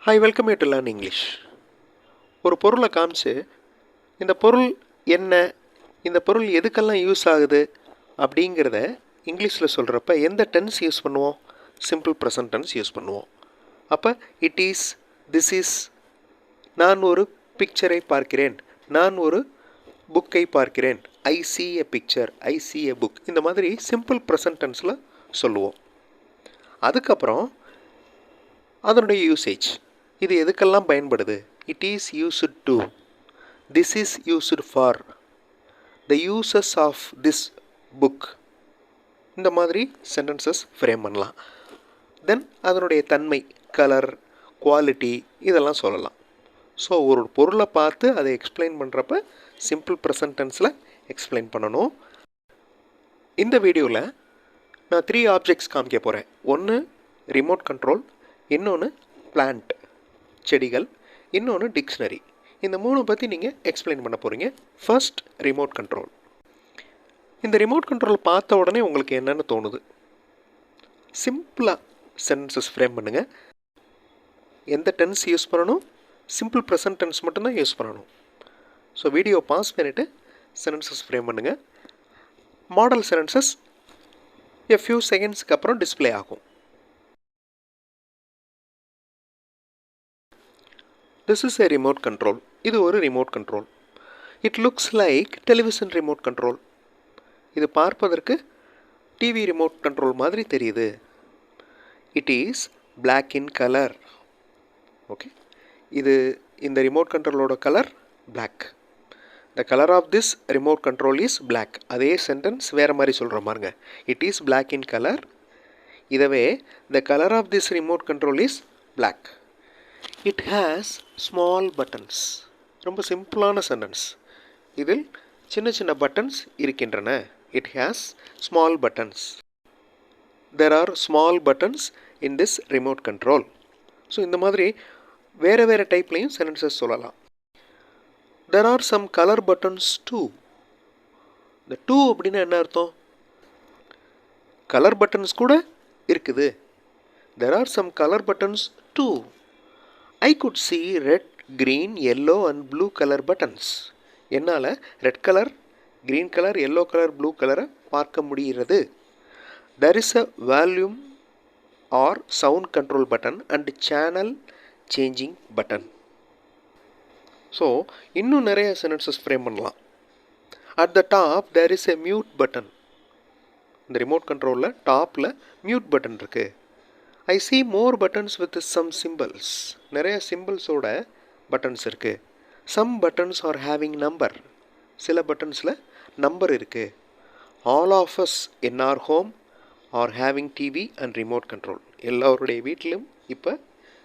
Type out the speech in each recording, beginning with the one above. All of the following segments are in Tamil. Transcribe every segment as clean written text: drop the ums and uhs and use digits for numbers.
Hi, welcome you to Learn English. ஒரு பொருளை காமிச்சு இந்த பொருள் என்ன, இந்த பொருள் எதுக்கெல்லாம் யூஸ் ஆகுது அப்படிங்கிறத இங்கிலீஷில் சொல்கிறப்ப எந்த டென்ஸ் யூஸ் பண்ணுவோம்? சிம்பிள் ப்ரெசன்ட் டென்ஸ் யூஸ் பண்ணுவோம். அப்போ இட் இஸ், திஸ் இஸ், நான் ஒரு பிக்சரை பார்க்கிறேன், நான் ஒரு புக்கை பார்க்கிறேன், ஐ see a picture, I see a book, இந்த மாதிரி சிம்பிள் ப்ரெசன்ட் டென்ஸில் சொல்லுவோம். அதுக்கப்புறம் அதனுடைய யூசேஜ், இது எதுக்கெல்லாம் பயன்படுது? It is used to, this is used for, the uses of this book, இந்த மாதிரி சென்டென்சஸ் ஃப்ரேம் பண்ணலாம். தென் அதனுடைய தன்மை, கலர், குவாலிட்டி, இதெல்லாம் சொல்லலாம். ஸோ ஒரு பொருளை பார்த்து அதை எக்ஸ்பிளைன் பண்ணுறப்ப சிம்பிள் ப்ரெசன்ட் டென்ஸில் எக்ஸ்பிளைன் பண்ணணும். இந்த வீடியோவில் நான் 3 ஆப்ஜெக்ட்ஸ் காமிக்க போகிறேன். ஒன்று ரிமோட் கண்ட்ரோல், இன்னொன்று பிளான்ட், செடிகள், இன்னொன்று டிக்ஷனரி. இந்த 3 பற்றி நீங்கள் எக்ஸ்பிளைன் பண்ண போகிறீங்க. First remote control. இந்த ரிமோட் கண்ட்ரோல் பார்த்த உடனே உங்களுக்கு என்னென்னு தோணுது? சிம்பிளாக சென்டென்சஸ் ஃப்ரேம் பண்ணுங்கள். எந்த டென்ஸ் யூஸ் பண்ணணும்? சிம்பிள் ப்ரெசன்ட் டென்ஸ் மட்டும்தான் யூஸ் பண்ணணும். ஸோ வீடியோ பாஸ் பண்ணிவிட்டு சென்டென்சஸ் ஃப்ரேம் பண்ணுங்கள். மாடல் சென்டென்சஸ் a few செகண்ட்ஸ்க்கு அப்புறம் டிஸ்பிளே ஆகும். This is a remote control. இது ஒரு remote control. It looks like television remote control. இது பார்ப்பதற்கு டிவி ரிமோட் கண்ட்ரோல் மாதிரி தெரியுது. It is black in colour. Okay, இது இந்த ரிமோட் கண்ட்ரோலோட colour black. The colour of this remote control is black. அதே சென்டென்ஸ் வேறு மாதிரி சொல்கிற பாருங்க. It is black in colour. இதவே the colour of this remote control is black. It has small buttons. ரொம்ப சிம்பிளான சென்டென்ஸ். இதில் சின்ன சின்ன பட்டன்ஸ் இருக்கின்றன. It has small buttons. There are small buttons in this remote control. So இந்த மாதிரி வேறு வேறு டைப்லையும் சென்டென்சஸ் சொல்லலாம். There are some colour buttons too. இந்த டூ அப்படின்னா என்ன அர்த்தம்? கலர் பட்டன்ஸ் கூட இருக்குது. There are some colour buttons too. I could see red, green, yellow and blue color buttons. என்னால் red colour, green colour, yellow colour, blue கலரை பார்க்க முடிகிறது. There is a volume or sound control button and channel changing button. So இன்னும் நிறைய சென்டென்சஸ் ஃப்ரேம் பண்ணலாம். At the top there is a mute button. இந்த ரிமோட் கண்ட்ரோலில் டாப்பில் மியூட் பட்டன் இருக்குது. I see more buttons with some symbols. நிறைய சிம்பிள்ஸோட பட்டன்ஸ் இருக்குது. Some buttons are having number. சில பட்டன்ஸில் நம்பர் இருக்குது. All of us in our home are having TV and remote control. எல்லோருடைய வீட்டிலும் இப்போ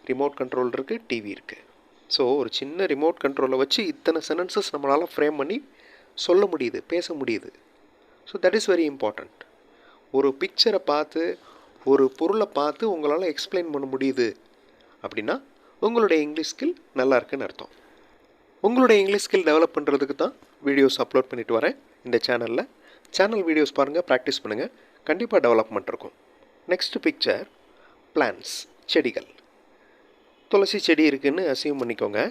ரிமோட் கண்ட்ரோல் இருக்குது, டிவி இருக்குது. ஸோ ஒரு சின்ன ரிமோட் கண்ட்ரோலை வச்சு இத்தனை சென்டென்சஸ் நம்மளால் ஃப்ரேம் பண்ணி சொல்ல முடியுது, பேச முடியுது. So that is very important. ஒரு பிக்சரை பார்த்து, ஒரு பொருளை பார்த்து உங்களால் எக்ஸ்பிளைன் பண்ண முடியுது அப்படின்னா உங்களுடைய இங்கிலீஷ் ஸ்கில் நல்லா இருக்குன்னு அர்த்தம். உங்களுடைய இங்கிலீஷ் ஸ்கில் டெவலப் பண்ணுறதுக்கு தான் வீடியோஸ் அப்லோட் பண்ணிட்டு வரேன் இந்த சேனலில். சேனல் வீடியோஸ் பாருங்கள், ப்ராக்டிஸ் பண்ணுங்கள், கண்டிப்பாக டெவலப்மெண்ட் இருக்கும். நெக்ஸ்ட் பிக்சர் பிளான்ட்ஸ், செடிகள். துளசி செடி இருக்குதுன்னு அசியூம் பண்ணிக்கோங்க.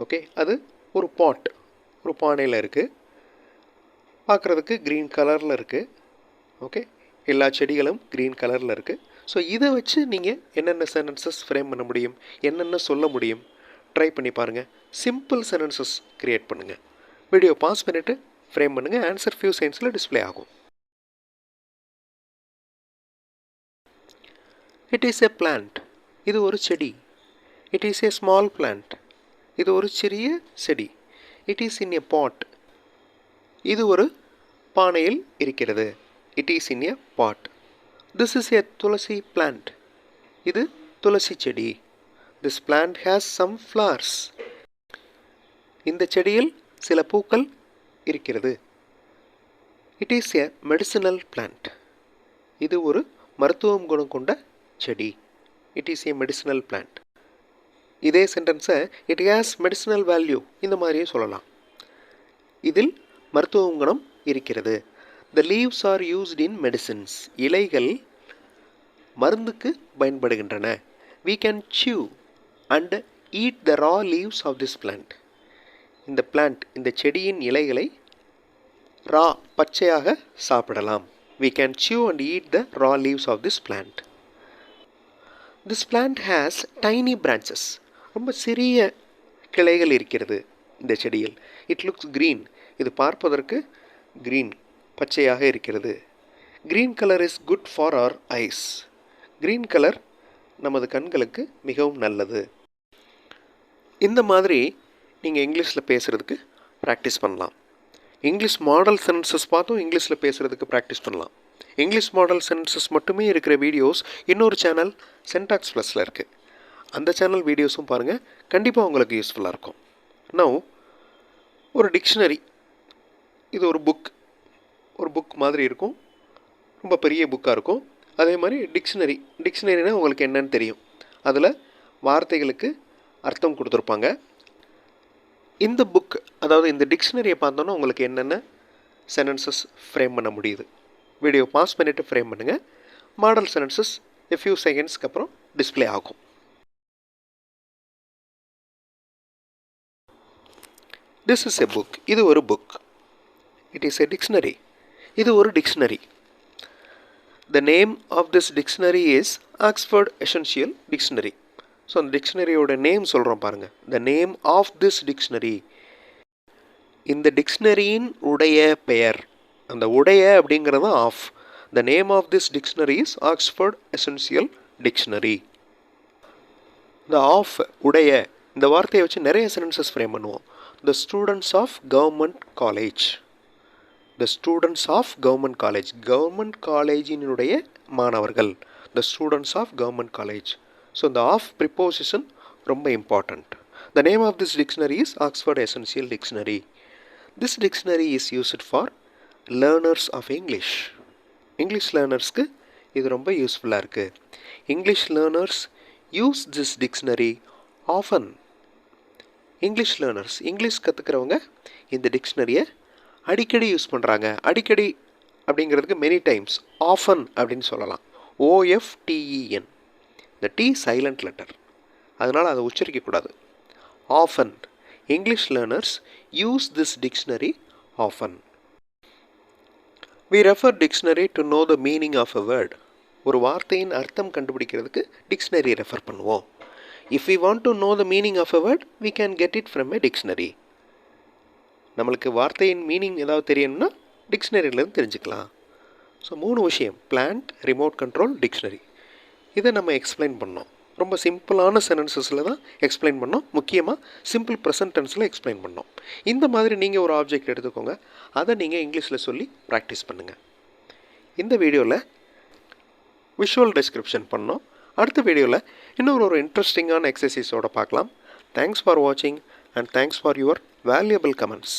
ஓகே, அது ஒரு பாட், ஒரு பானையில் இருக்குது. பார்க்குறதுக்கு க்ரீன் கலரில் இருக்குது. ஓகே, எல்லா செடிகளும் க்ரீன் கலரில் இருக்குது. ஸோ இதை வச்சு நீங்கள் என்னென்ன சென்டென்சஸ் ஃப்ரேம் பண்ண முடியும், என்னென்ன சொல்ல முடியும், ட்ரை பண்ணி பாருங்கள். சிம்பிள் சென்டென்சஸ் க்ரியேட் பண்ணுங்கள். வீடியோ பாஸ் பண்ணிவிட்டு ஃப்ரேம் பண்ணுங்கள். ஆன்சர் ஃபியூ செகண்ட்ஸில் டிஸ்பிளே ஆகும். It is a plant. இது ஒரு செடி. It is a small plant. இது ஒரு சிறிய செடி. It is in a pot. இது ஒரு பானையில் இருக்கிறது. It is in a pot. This is a tulsi plant. இது துளசி செடி. This plant has some flowers. இந்த செடியில் சில பூக்கள் இருக்கிறது. It is a medicinal plant. இது ஒரு மருத்துவம் குணம் கொண்ட செடி. It is a medicinal plant. இதே சென்டென்ஸை இட் ஹேஸ் மெடிசினல் வேல்யூ இந்த மாதிரியும் சொல்லலாம். இதில் மருத்துவ குணம் இருக்கிறது. The leaves are used in medicines. இலைகள் மருந்துக்கு பயன்படுகின்றன. We can chew. and eat the raw leaves of this plant. இந்த plant, இந்த செடியின் இலைகளை ரா பச்சையாக சாப்பிடலாம். We can chew and eat the raw leaves of this plant. This plant has tiny branches. ரொம்ப சிறிய கிளைகள் இருக்கிறது இந்த செடியில். It looks green. இது பார்ப்பதற்கு green, பச்சையாக இருக்கிறது. Green color is good for our eyes. Green color நமது கண்களுக்கு மிகவும் நல்லது. இந்த மாதிரி நீங்கள் இங்கிலீஷில் பேசுகிறதுக்கு ப்ராக்டிஸ் பண்ணலாம். இங்கிலீஷ் மாடல் சென்டென்சஸ் பார்த்தும் இங்கிலீஷில் பேசுகிறதுக்கு ப்ராக்டிஸ் பண்ணலாம். இங்கிலீஷ் மாடல் சென்டென்சஸ் மட்டுமே இருக்கிற வீடியோஸ் இன்னொரு சேனல் சென்டாக்ஸ் ப்ளஸில் இருக்குது. அந்த சேனல் வீடியோஸும் பாருங்கள், கண்டிப்பாக உங்களுக்கு யூஸ்ஃபுல்லாக இருக்கும். நவ் ஒரு டிக்ஷனரி, இது ஒரு புக் மாதிரி இருக்கும், ரொம்ப பெரிய புக்காக இருக்கும். அதே மாதிரி டிக்ஷனரினா உங்களுக்கு என்னன்னு தெரியும். அதில் வார்த்தைகளுக்கு அர்த்தம் கொடுத்துருப்பாங்க. இந்த புக், அதாவது இந்த டிக்ஷனரியை பார்த்தோன்னா உங்களுக்கு என்னென்ன சென்டென்சஸ் ஃப்ரேம் பண்ண முடியுது. வீடியோ பாஸ் பண்ணிவிட்டு ஃப்ரேம் பண்ணுங்கள். மாடல் சென்டென்சஸ் ஃபியூ செகண்ட்ஸ்க்கு அப்புறம் டிஸ்பிளே ஆகும். This is a book. இது ஒரு book. It is a dictionary. இது ஒரு dictionary. The name of this dictionary is Oxford Essential Dictionary. So அந்த டிக்ஷனரியோட நேம் சொல்கிறோம் பாருங்கள். The name of this dictionary. இந்த டிக்ஷனரியின் உடைய பெயர், அந்த உடைய அப்படிங்கிறது of. The name of this dictionary is Oxford Essential Dictionary. The of, உடைய, இந்த வார்த்தையை வச்சு நிறைய சென்டென்சஸ் ஃப்ரேம் பண்ணுவோம். The students of government college. The students of government college. Government collegeனுடைய மாணவர்கள். The students of government college. So the of preposition ரொம்ப important. The name of this dictionary is Oxford Essential Dictionary. This dictionary is used for learners of English. English learnersக்கு இது ரொம்ப யூஸ்ஃபுல்லாக இருக்குது. English learners use this dictionary often. English learners, English கற்றுக்கிறவங்க இந்த டிக்ஷனரியை அடிக்கடி யூஸ் பண்ணுறாங்க. அடிக்கடி அப்படிங்கிறதுக்கு மெனி டைம்ஸ், ஆஃபன் அப்படின்னு சொல்லலாம். OFTEN. இந்த டி சைலண்ட் லெட்டர், அதனால் அதை உச்சரிக்கக்கூடாது. Often. English learners use this dictionary often. We refer dictionary to know the meaning of a word. ஒரு வார்த்தையின் அர்த்தம் கண்டுபிடிக்கிறதுக்கு டிக்ஷனரி ரெஃபர் பண்ணுவோம். If we want to know the meaning of a word, we can get it from a dictionary. நம்மளுக்கு வார்த்தையின் மீனிங் ஏதாவது தெரியணும்னா டிக்ஷனரியிலேருந்து தெரிஞ்சுக்கலாம். ஸோ 3 விஷயம்: பிளான்ட், ரிமோட் கண்ட்ரோல், டிக்ஷனரி. இதை நம்ம எக்ஸ்பிளைன் பண்ணோம். ரொம்ப சிம்பிளான சென்டென்சஸில் தான் எக்ஸ்பிளைன் பண்ணோம். முக்கியமாக சிம்பிள் ப்ரெசன்ட் டென்ஸில் எக்ஸ்பிளைன் பண்ணோம். இந்த மாதிரி நீங்கள் ஒரு ஆப்ஜெக்ட் எடுத்துக்கோங்க, அதை நீங்கள் இங்கிலீஷில் சொல்லி ப்ராக்டிஸ் பண்ணுங்கள். இந்த வீடியோவில் விஷுவல் டெஸ்கிரிப்ஷன் பண்ணோம். அடுத்த வீடியோவில் இன்னொரு இன்ட்ரெஸ்டிங்கான எக்ஸசைஸோடு பார்க்கலாம். தேங்க்ஸ் ஃபார் வாட்சிங் and thanks for your valuable comments.